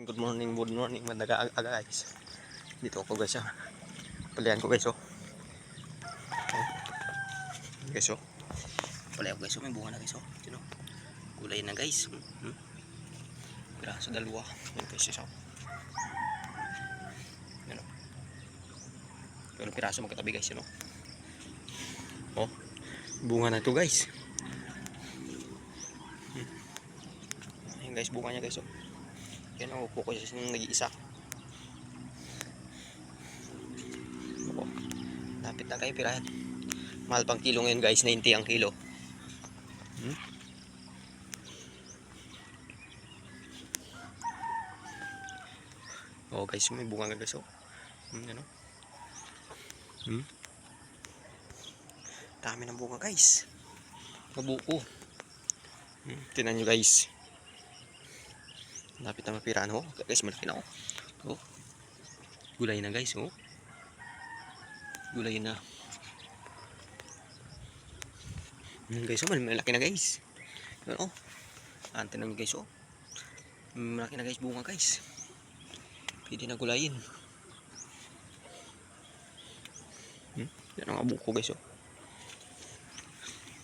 Good morning, mandaga aga guys. Dito ako guys ha. Palayan ko guys oh. Guys oh. Palayan ko guys oh, may bunga na guys oh. Sino? Kulay na guys. Piraso dalawa. Yan guys isa. Yan oh. Pero piraso magkatabi guys yun oh. Oh. Bunga na to guys. Ayan guys, bunga niya guys oh. Yan oh, upo ko siya nag-iisa. Oh. Lapit na kayo pirahan. Mahal pang kilo ngayon guys, 90 ang kilo. Oh guys, may bunga guys oh. Ano? Dami ng bunga guys. Mabuko. Tingnan nyo guys. Lapit na mapirahan oh. Guys, malaki na oh. Oh. Gulay na guys oh. Gulay na. Guys oh, malaki na guys. Yan oh. Tingnan nyo guys oh. Malaki na guys bunga guys. Pwede na gulayin. Yan ang abuko guys oh.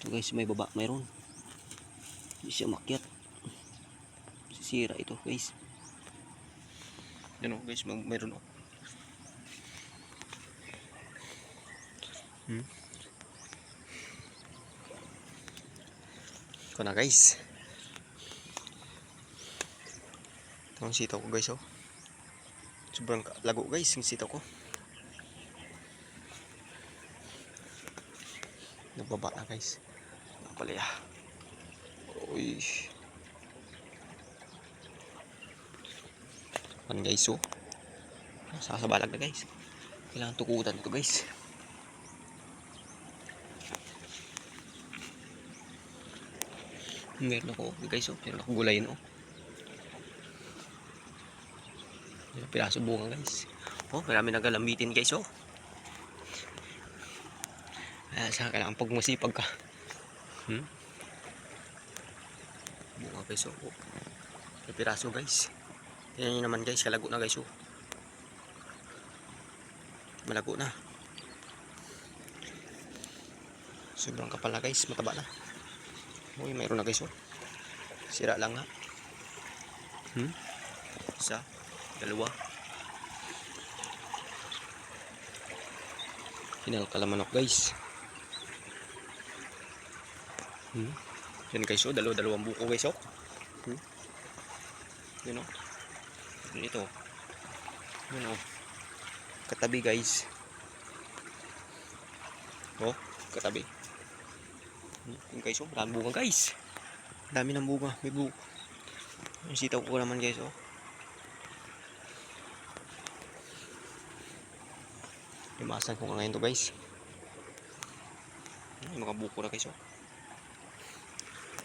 Ito guys, may baba mayroon. Hindi siya makyat. Sisira ito guys. Yan oh guys, mayroon oh. Ito na guys. Ito ang sitaw ko guys oh. Sobrang lago guys yung sitaw ko. Nagbaba na guys. Napalaya. Uy. Yan guys oh. Sasabalag na guys. Kailangan tukutan ito guys. Meron ako guys oh. Meron ako gulay no. Meron piraso bunga guys. Oh, marami nagalambitin guys oh. Saan kailangan pag masipag ka. Bunga guys oh. May piraso guys. Tingnan nyo naman guys, kalago na guys oh. Malago na. Sobrang kapal na guys, mataba na. Uy, mayroon na guys oh. Sira lang nga. Isa, dalawa. Kinalkalamanok guys. Yan guys oh, dalawang buko guys oh. Yun oh. Ito. Yun oh. Katabi guys. Oh, katabi. Yung guys oh, maraming bunga guys. Dami ng bunga, may bunga. Yung sitaw ko naman guys oh. Limasan ko ngayon to guys. May mga buko na guys oh.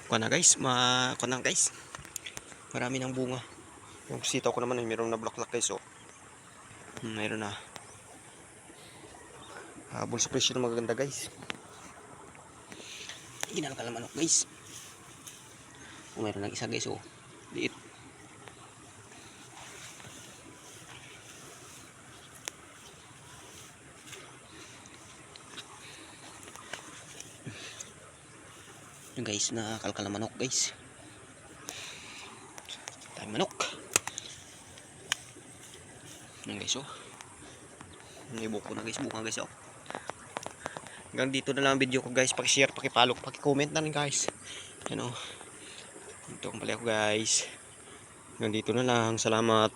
Kuha na guys, kuha na guys. Marami ng bunga. Yung sitaw ko naman ay mayroon na bulaklak guys oh. Mayroon na. Habol sa presyo na magaganda guys. Ginalkalamanok guys. Mayroon ng isa guys oh. Liit. Yung guys, nakalkalamanok guys. Tayo manok. Yung guys oh. May buko na guys, bunga guys oh. Hanggang dito na lang ang video ko guys. Paki-share, paki-follow, paki-comment na rin guys. Yan oh. Ito ang pala ko guys. Hanggang dito na lang. Salamat.